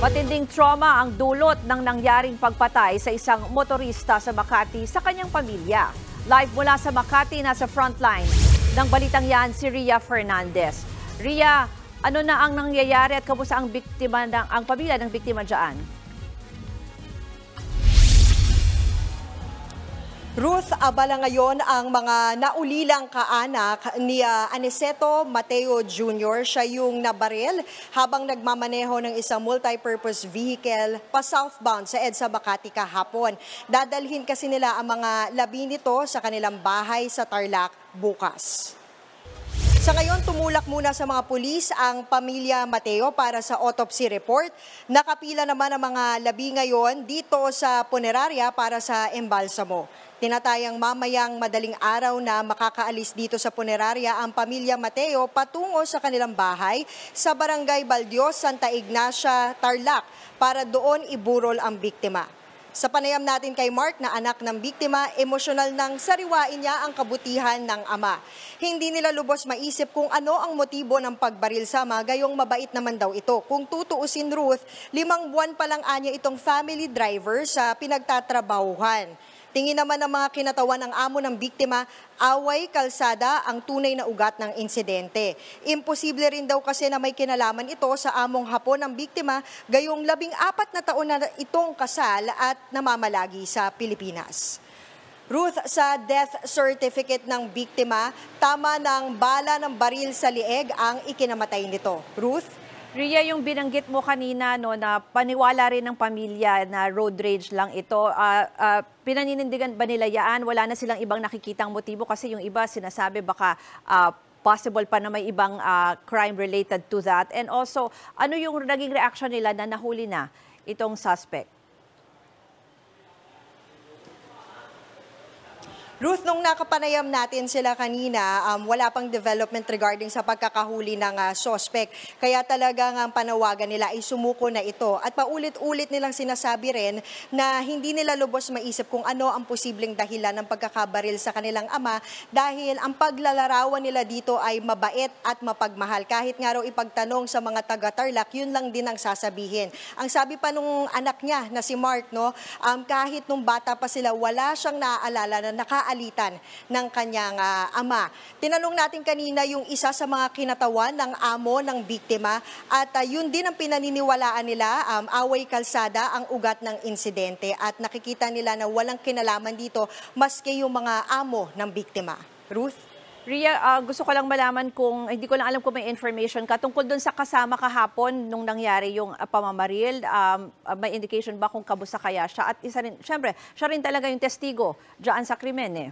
Matinding trauma ang dulot ng nangyaring pagpatay sa isang motorista sa Makati sa kanyang pamilya. Live mula sa Makati, nasa frontline ng balitang yan si Ria Fernandez. Ria, ano na ang nangyayari at kamusta ang pamilya ng biktima dyan? Ruth, abala ngayon ang mga naulilang kaanak ni Aniceto Mateo Jr. Siya yung nabaril habang nagmamaneho ng isang multi-purpose vehicle pa southbound sa EDSA Makati kahapon. Dadalhin kasi nila ang mga labi nito sa kanilang bahay sa Tarlac bukas. Sa ngayon, tumulak muna sa mga pulis ang pamilya Mateo para sa autopsy report. Nakapila naman ang mga labi ngayon dito sa punerarya para sa embalsamo. Tinatayang mamayang madaling araw na makakaalis dito sa punerarya ang pamilya Mateo patungo sa kanilang bahay sa Barangay Baldios, Santa Ignacia, Tarlac para doon iburol ang biktima. Sa panayam natin kay Mark na anak ng biktima, emosyonal nang sariwain niya ang kabutihan ng ama. Hindi nila lubos maisip kung ano ang motibo ng pagbaril sa ama, gayong mabait naman daw ito. Kung tutuusin Ruth, 5 buwan pa lang anya itong family driver sa pinagtatrabahuhan. Tingin naman ng mga kinatawan ng amo ng biktima, away kalsada ang tunay na ugat ng insidente. Imposible rin daw kasi na may kinalaman ito sa among hapon ng biktima, gayong 14 na taon na itong kasal at namamalagi sa Pilipinas. Ruth, sa death certificate ng biktima, tama ng bala ng baril sa lieg ang ikinamatay nito. Ruth? Ria, yung binanggit mo kanina na paniwala rin ng pamilya na road rage lang ito, pinaninindigan ba nila yan? Wala na silang ibang nakikitang motibo kasi yung iba sinasabi baka possible pa na may ibang crime related to that. And also, ano yung naging reaction nila na nahuli na itong suspect? Ruth, nung nakapanayam natin sila kanina, wala pang development regarding sa pagkakahuli ng suspect. Kaya talagang ang panawagan nila ay sumuko na ito. At paulit-ulit nilang sinasabi rin na hindi nila lubos maisip kung ano ang posibleng dahilan ng pagkakabaril sa kanilang ama dahil ang paglalarawan nila dito ay mabait at mapagmahal. Kahit nga raw ipagtanong sa mga taga-Tarlac, yun lang din ang sasabihin. Ang sabi pa nung anak niya na si Mark, kahit nung bata pa sila, wala siyang naaalala na alitan ng kanyang ama. Tinanong natin kanina yung isa sa mga kinatawan ng amo ng biktima at yun din ang pinaniniwalaan nila, away kalsada ang ugat ng insidente at nakikita nila na walang kinalaman dito maski yung mga amo ng biktima. Ruth? Ria, gusto ko lang malaman kung, hindi ko lang alam kung may information ka tungkol dun sa kasama kahapon nung nangyari yung pamamaril. May indication ba kung kabusta kaya siya? At isa rin, syempre, siya rin talaga yung testigo dyan sa krimen eh.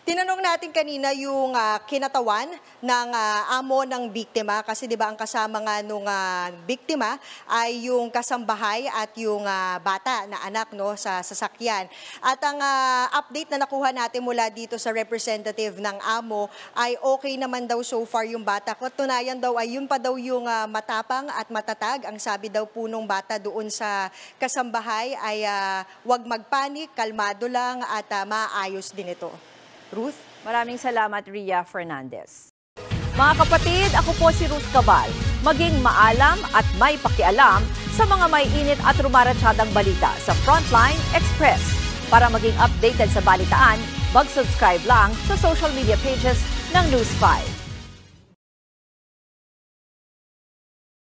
Tinanong natin kanina yung kinatawan ng amo ng biktima kasi 'di ba ang kasama nga nung biktima ay yung kasambahay at yung bata na anak sa sasakyan. At ang update na nakuha natin mula dito sa representative ng amo ay okay naman daw so far yung bata. Katunayan daw ay yun pa daw yung matapang at matatag. Ang sabi daw po nung bata doon sa kasambahay ay wag magpanik, kalmado lang at maayos din ito. Ruth? Maraming salamat, Ria Fernandez. Mga kapatid, ako po si Ruth Cabal. Maging maalam at may pakialam sa mga may init at rumaratsyadang balita sa Frontline Express. Para maging updated sa balitaan, mag-subscribe lang sa social media pages ng News 5.